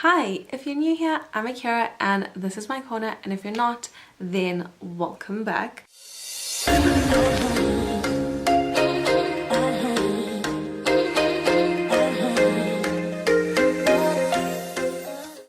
Hi, if you're new here, I'm Akira and this is my corner, and if you're not, then welcome back.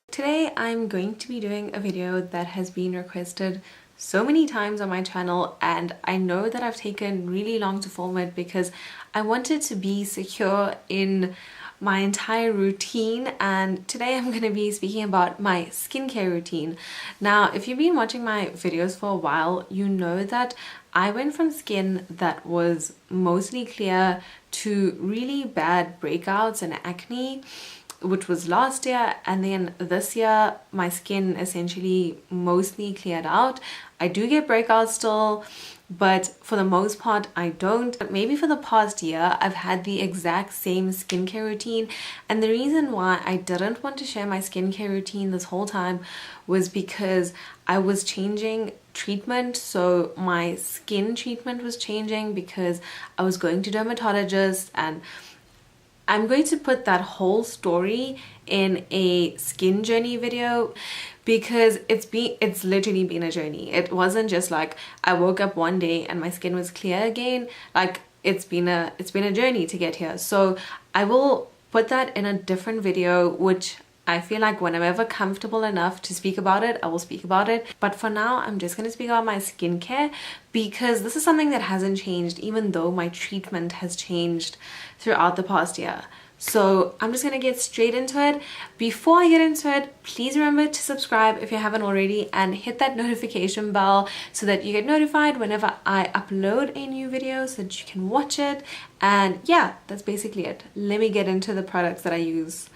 Today I'm going to be doing a video that has been requested so many times on my channel, and I know that I've taken really long to film it because I wanted to be secure in my entire routine. And today I'm going to be speaking about my skincare routine. Now, if you've been watching my videos for a while, you know that I went from skin that was mostly clear to really bad breakouts and acne, which was last year, and then this year my skin essentially mostly cleared out. I do get breakouts still, but for the most part I don't. Maybe for the past year I've had the exact same skincare routine, and the reason why I didn't want to share my skincare routine this whole time was because I was changing treatment. So my skin treatment was changing because I was going to dermatologists, and I'm going to put that whole story in a skin journey video because it's literally been a journey. It wasn't just like I woke up one day and my skin was clear again. Like it's been a journey to get here. So I will put that in a different video, which I feel like when I'm ever comfortable enough to speak about it, I will speak about it. But for now, I'm just going to speak about my skincare because this is something that hasn't changed, even though my treatment has changed throughout the past year. So I'm just going to get straight into it. Before I get into it, please remember to subscribe if you haven't already and hit that notification bell so that you get notified whenever I upload a new video so that you can watch it. And yeah, that's basically it. Let me get into the products that I use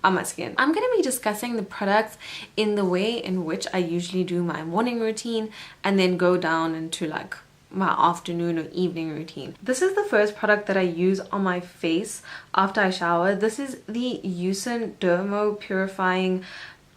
on my skin. I'm going to be discussing the products in the way in which I usually do my morning routine and then go down into like my afternoon or evening routine. This is the first product that I use on my face after I shower. This is the Eucerin DermoPURIFYER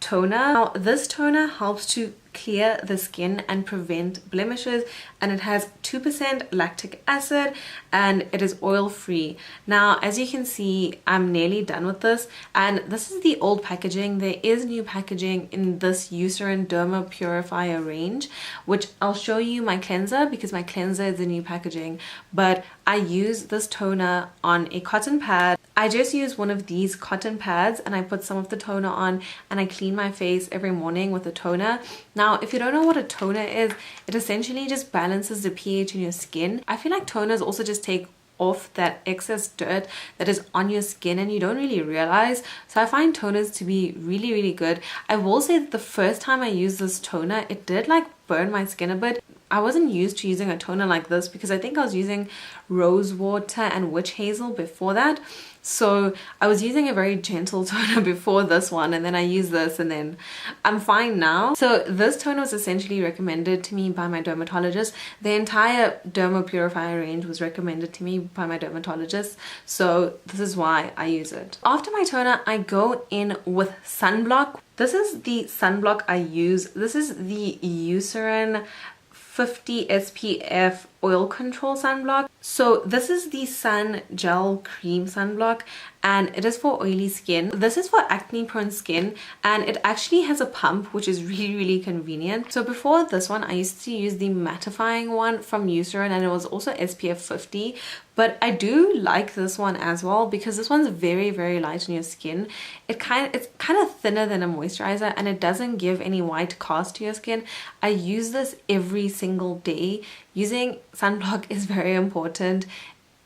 toner. Now this toner helps to clear the skin and prevent blemishes, and it has 2% lactic acid and it is oil free. Now as you can see, I'm nearly done with this, and this is the old packaging. There is new packaging in this Eucerin DermoPURIFYER range, which I'll show you my cleanser because my cleanser is the new packaging, but I use this toner on a cotton pad. I just use one of these cotton pads and I put some of the toner on and I clean my face every morning with the toner. Now, if you don't know what a toner is, it essentially just balances the pH in your skin. I feel like toners also just take off that excess dirt that is on your skin and you don't really realize. So I find toners to be really, really good. I will say that the first time I used this toner, it did like burn my skin a bit. I wasn't used to using a toner like this because I think I was using rose water and witch hazel before that. So I was using a very gentle toner before this one, and then I used this and then I'm fine now. So this toner was essentially recommended to me by my dermatologist. The entire DermoPURIFYER range was recommended to me by my dermatologist. So this is why I use it. After my toner, I go in with sunblock. This is the sunblock I use. This is the Eucerin 50 SPF oil control sunblock. So this is the Sun Gel-Creme sunblock and it is for oily skin. This is for acne prone skin and it actually has a pump, which is really, really convenient. So before this one, I used to use the mattifying one from Eucerin and it was also SPF 50. But I do like this one as well because this one's very, very light on your skin. It's kind of thinner than a moisturizer and it doesn't give any white cast to your skin. I use this every single day. Using sunblock is very important.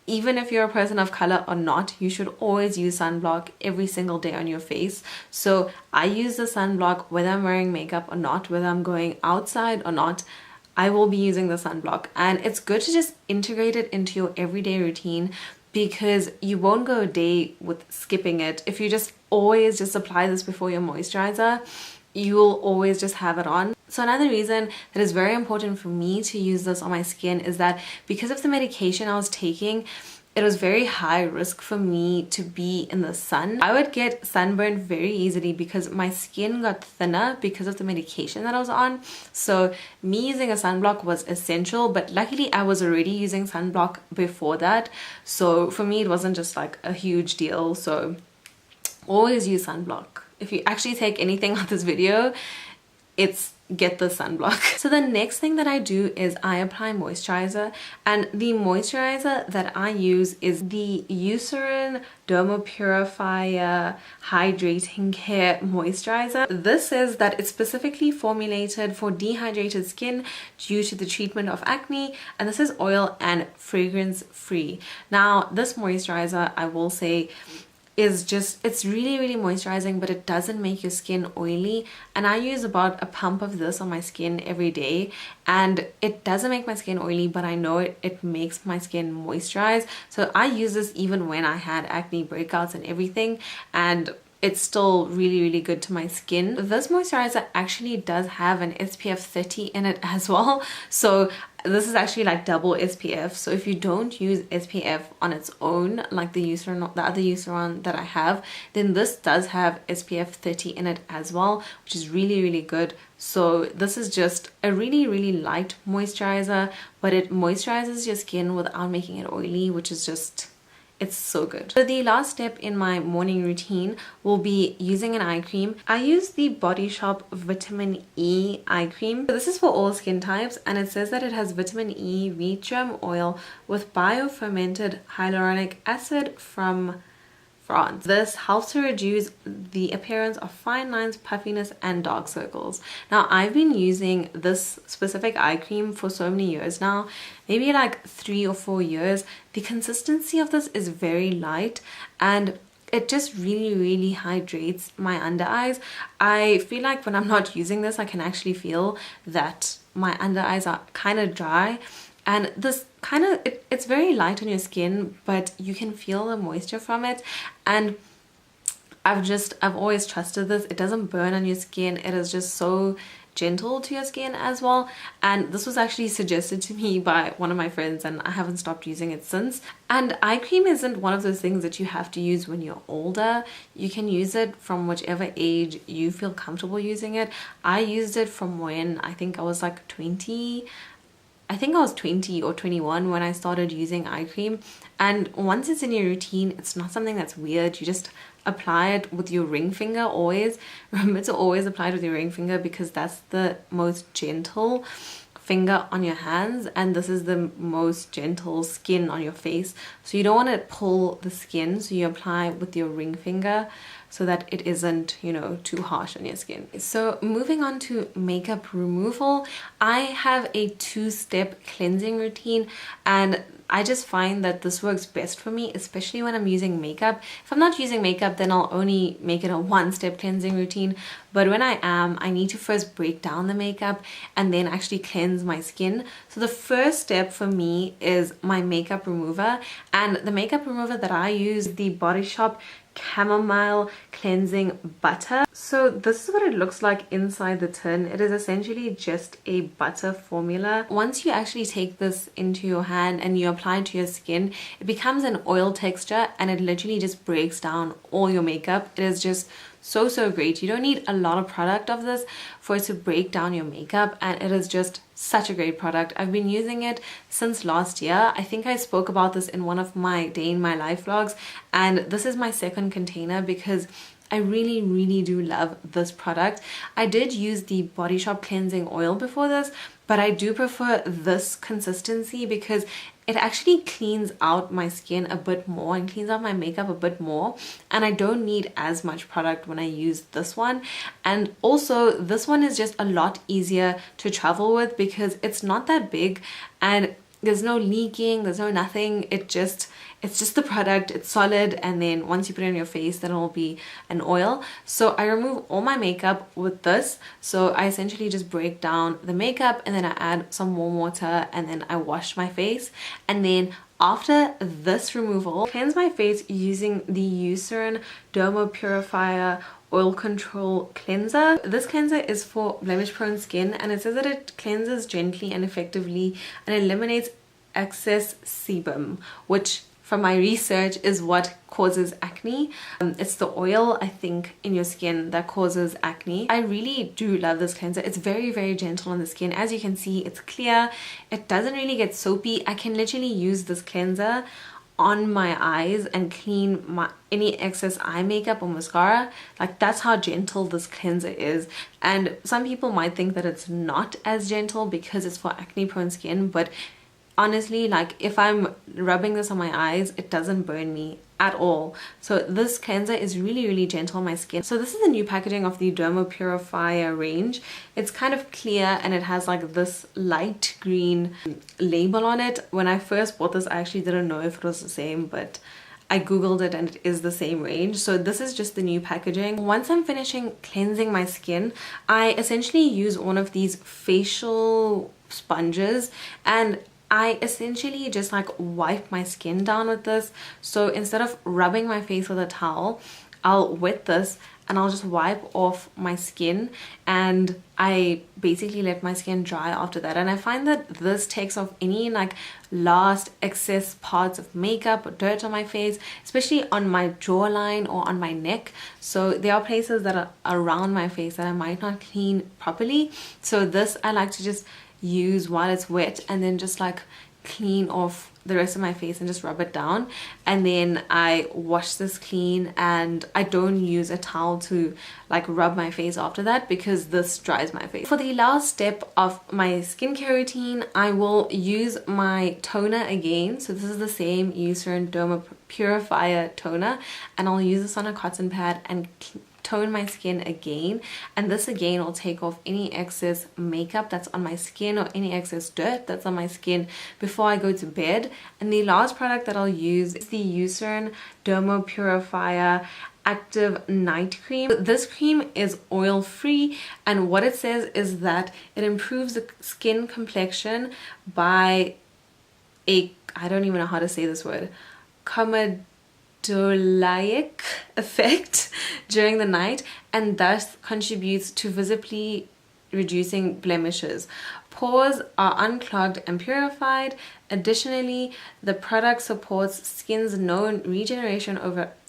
Even if you're a person of color or not, you should always use sunblock every single day on your face. So I use the sunblock whether I'm wearing makeup or not, whether I'm going outside or not. I will be using the sunblock, and it's good to just integrate it into your everyday routine because you won't go a day with skipping it. If you just always just apply this before your moisturizer, you'll always just have it on. So another reason that is very important for me to use this on my skin is that because of the medication I was taking, it was very high risk for me to be in the sun. I would get sunburned very easily because my skin got thinner because of the medication that I was on. So me using a sunblock was essential, but luckily I was already using sunblock before that. So for me, it wasn't just like a huge deal. So always use sunblock if you actually take anything on this video, it's get the sunblock. So the next thing that I do is I apply moisturizer, and the moisturizer that I use is the Eucerin DermoPURIFYER Hydrating Care Moisturizer. This says that it's specifically formulated for dehydrated skin due to the treatment of acne, and this is oil and fragrance free. Now this moisturizer, I will say, is just, it's really moisturizing, but it doesn't make your skin oily. And I use about a pump of this on my skin every day, and it doesn't make my skin oily, but I know it makes my skin moisturize. So I use this even when I had acne breakouts and everything, and it's still really good to my skin. This moisturizer actually does have an SPF 30 in it as well, so this is actually like double SPF. So if you don't use SPF on its own, like the Eucerin, the other Eucerin that I have, then this does have SPF 30 in it as well, which is really good. So this is just a really light moisturizer, but it moisturizes your skin without making it oily, which is just, it's so good. So the last step in my morning routine will be using an eye cream. I use the Body Shop Vitamin E eye cream. So this is for all skin types, and it says that it has vitamin E wheat germ oil with biofermented hyaluronic acid from France. This helps to reduce the appearance of fine lines, puffiness, and dark circles. Now, I've been using this specific eye cream for so many years now, maybe like 3 or 4 years. The consistency of this is very light, and it just really hydrates my under eyes. I feel like when I'm not using this, I can actually feel that my under eyes are kind of dry. And this kind of, it's very light on your skin, but you can feel the moisture from it. And I've always trusted this. It doesn't burn on your skin. It is just so gentle to your skin as well. And this was actually suggested to me by one of my friends, and I haven't stopped using it since. And eye cream isn't one of those things that you have to use when you're older. You can use it from whichever age you feel comfortable using it. I used it from when I think I was like 20. I think I was 20 or 21 when I started using eye cream, and once it's in your routine, it's not something that's weird. You just apply it with your ring finger always. Remember to always apply it with your ring finger, because that's the most gentle finger on your hands, and this is the most gentle skin on your face. So you don't want to pull the skin, so you apply with your ring finger so that it isn't, you know, too harsh on your skin. So moving on to makeup removal, I have a 2-step cleansing routine, and I just find that this works best for me, especially when I'm using makeup. If I'm not using makeup, then I'll only make it a 1-step cleansing routine. But when I am, I need to first break down the makeup and then actually cleanse my skin. So the first step for me is my makeup remover, and the makeup remover that I use, the Body Shop Camomile Cleansing Butter. So this is what it looks like inside the tin. It is essentially just a butter formula. Once you actually take this into your hand and you apply it to your skin, it becomes an oil texture, and it literally just breaks down all your makeup. It is just so great. You don't need a lot of product of this for it to break down your makeup, and it is just such a great product. I've been using it since last year. I think I spoke about this in one of my day in my life vlogs, and this is my second container because I really do love this product. I did use the Body Shop cleansing oil before this, but I do prefer this consistency because it actually cleans out my skin a bit more and cleans out my makeup a bit more, and I don't need as much product when I use this one. And also this one is just a lot easier to travel with because it's not that big and there's no leaking, there's no nothing. It's just the product, it's solid, and then once you put it on your face, then it'll be an oil. So I remove all my makeup with this. So I essentially just break down the makeup, and then I add some warm water, and then I wash my face. And then after this removal, cleanse my face using the Eucerin DermoPURIFYER Oil Control Cleanser. This cleanser is for blemish prone skin, and it says that it cleanses gently and effectively and eliminates excess sebum, which from my research is what causes acne. It's the oil, I think, in your skin that causes acne. I really do love this cleanser. It's very gentle on the skin. As you can see, it's clear. It doesn't really get soapy. I can literally use this cleanser on my eyes and clean any excess eye makeup or mascara. Like, that's how gentle this cleanser is. And some people might think that it's not as gentle because it's for acne prone skin, but honestly, like, if I'm rubbing this on my eyes, it doesn't burn me at all. So this cleanser is really gentle on my skin. So this is the new packaging of the DermoPURIFYER range. It's kind of clear and it has like this light green label on it. When I first bought this, I actually didn't know if it was the same, but I googled it and it is the same range. So this is just the new packaging. Once I'm finishing cleansing my skin, I essentially use one of these facial sponges, and I essentially just like wipe my skin down with this. So instead of rubbing my face with a towel, I'll wet this and I'll just wipe off my skin, and I basically let my skin dry after that. And I find that this takes off any like last excess parts of makeup or dirt on my face, especially on my jawline or on my neck. So there are places that are around my face that I might not clean properly. So this I like to just use while it's wet and then just like clean off the rest of my face and just rub it down, and then I wash this clean, and I don't use a towel to like rub my face after that because this dries my face. For the last step of my skincare routine, I will use my toner again. So this is the same Eucerin DermoPURIFYER toner, and I'll use this on a cotton pad and tone my skin again, and this again will take off any excess makeup that's on my skin or any excess dirt that's on my skin before I go to bed. And the last product that I'll use is the Eucerin DermoPURIFYER Active Night Cream. This cream is oil free, and what it says is that it improves the skin complexion by I don't even know how to say this word, comedolaic effect during the night, and thus contributes to visibly reducing blemishes. Pores are unclogged and purified. Additionally, the product supports skin's known regeneration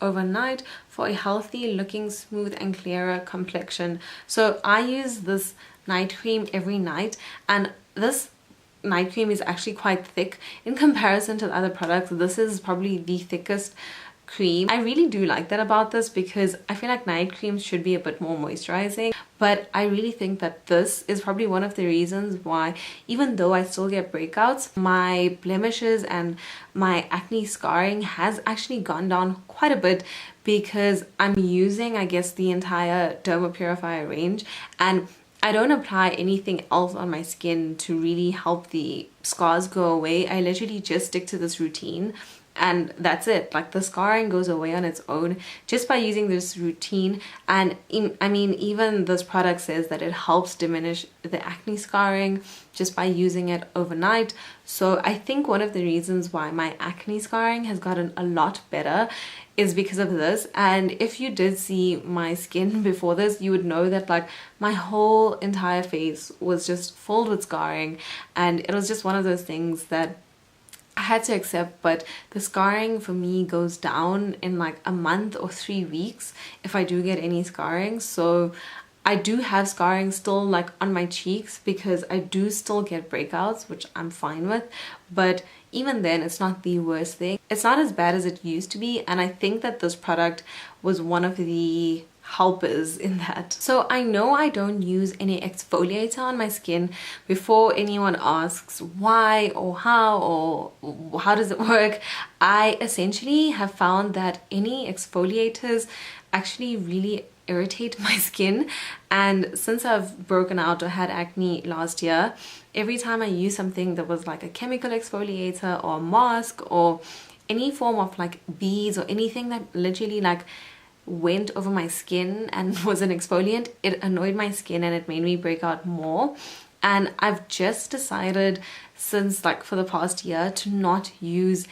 overnight for a healthy looking, smooth and clearer complexion. So I use this night cream every night, and this night cream is actually quite thick in comparison to the other products. This is probably the thickest cream. I really do like that about this because I feel like night creams should be a bit more moisturizing, but I really think that this is probably one of the reasons why, even though I still get breakouts, my blemishes and my acne scarring has actually gone down quite a bit because I'm using, I guess, the entire DermoPURIFYER range, and I don't apply anything else on my skin to really help the scars go away. I literally just stick to this routine, and that's it. Like, the scarring goes away on its own just by using this routine. And I mean, even this product says that it helps diminish the acne scarring just by using it overnight. So I think one of the reasons why my acne scarring has gotten a lot better is because of this. And if you did see my skin before this, you would know that like my whole entire face was just filled with scarring, and it was just one of those things that I had to accept. But the scarring for me goes down in like a month or 3 weeks if I do get any scarring. So I do have scarring still like on my cheeks because I do still get breakouts, which I'm fine with, but even then it's not the worst thing. It's not as bad as it used to be, and I think that this product was one of the helpers in that. So I know I don't use any exfoliator on my skin. Before anyone asks why or how does it work, I essentially have found that any exfoliators actually really irritate my skin. And since I've broken out or had acne last year, every time I use something that was like a chemical exfoliator or a mask or any form of like beads or anything that literally like went over my skin and was an exfoliant, it annoyed my skin and it made me break out more. And I've just decided since like for the past year to not use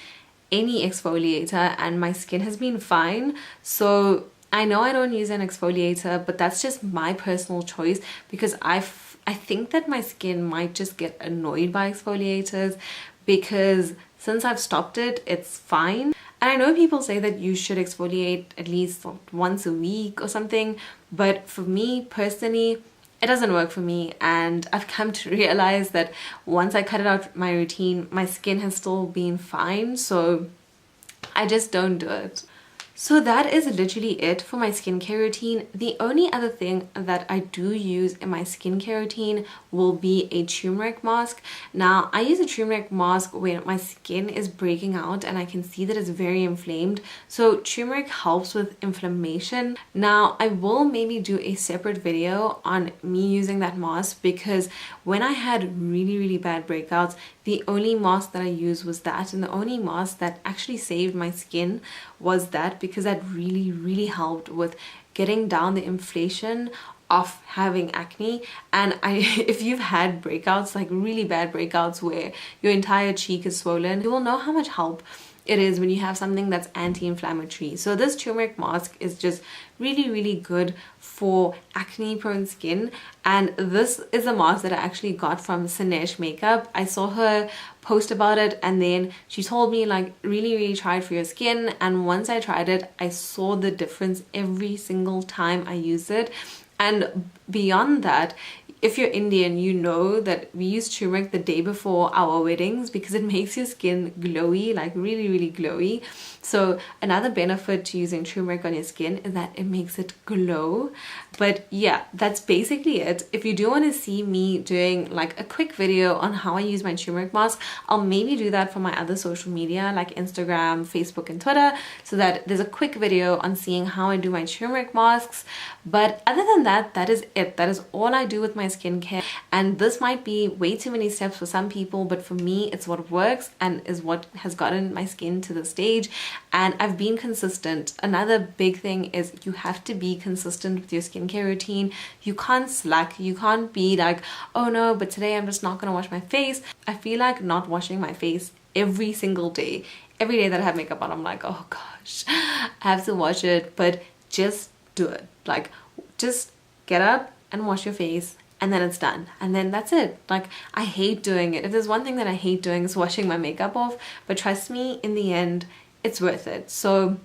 any exfoliator, and my skin has been fine. So I know I don't use an exfoliator, but that's just my personal choice because I think that my skin might just get annoyed by exfoliators, because since I've stopped it, it's fine. And I know people say that you should exfoliate at least once a week or something, but for me personally, it doesn't work for me. And I've come to realize that once I cut it out my routine, my skin has still been fine. So I just don't do it. So that is literally it for my skincare routine. The only other thing that I do use in my skincare routine will be a turmeric mask. Now, I use a turmeric mask when my skin is breaking out and I can see that it's very inflamed. So turmeric helps with inflammation. Now, I will maybe do a separate video on me using that mask, because when I had really bad breakouts, the only mask that I used was that, and the only mask that actually saved my skin was that, because that really helped with getting down the inflation of having acne. And if you've had breakouts, like really bad breakouts where your entire cheek is swollen, you will know how much help it is when you have something that's anti-inflammatory. So this turmeric mask is just really good for acne prone skin, and this is a mask that I actually got from Sinesh Makeup. I saw her post about it, and then she told me like really try it for your skin, and once I tried it, I saw the difference every single time I used it. And beyond that, if you're Indian, you know that we use turmeric the day before our weddings because it makes your skin glowy, like really glowy. So another benefit to using turmeric on your skin is that it makes it glow. But yeah, that's basically it. If you do want to see me doing like a quick video on how I use my turmeric mask, I'll maybe do that for my other social media like Instagram, Facebook and Twitter, so that there's a quick video on seeing how I do my turmeric masks. But other than that, that is it. That is all I do with my skincare, and this might be way too many steps for some people, but for me it's what works and is what has gotten my skin to this stage, and I've been consistent. Another big thing is you have to be consistent with your skincare routine. You can't slack. You can't be like, oh no, but today I'm just not gonna wash my face. I feel like not washing my face every single day. Every day that I have makeup on, I'm like, oh gosh, I have to wash it. But just do it. Like, just get up and wash your face, and then it's done, and then that's it. Like, I hate doing it. If there's one thing that I hate doing, is washing my makeup off, but trust me, in the end it's worth it. So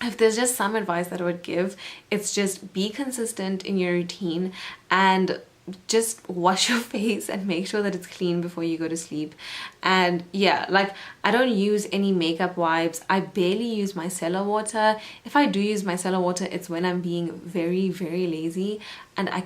if there's just some advice that I would give, it's just be consistent in your routine and just wash your face and make sure that it's clean before you go to sleep. And yeah, like, I don't use any makeup wipes. I barely use micellar water. If I do use micellar water, it's when I'm being very lazy and I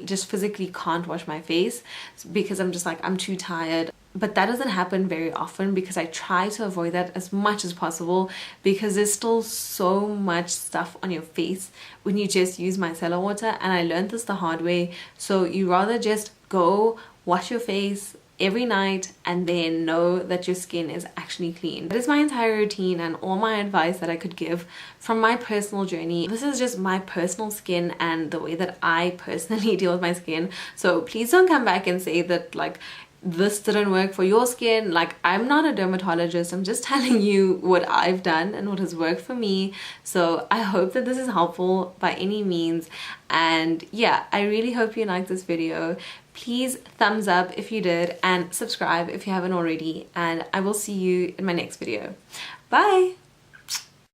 just physically can't wash my face because I'm just like, I'm too tired. But that doesn't happen very often because I try to avoid that as much as possible, because there's still so much stuff on your face when you just use micellar water, and I learned this the hard way. So you rather just go wash your face every night and then know that your skin is actually clean. That is my entire routine and all my advice that I could give from my personal journey. This is just my personal skin and the way that I personally deal with my skin. So please don't come back and say that like this didn't work for your skin. Like, I'm not a dermatologist. I'm just telling you what I've done and what has worked for me. So I hope that this is helpful by any means. And yeah, I really hope you liked this video. Please thumbs up if you did, and subscribe if you haven't already. And I will see you in my next video. Bye!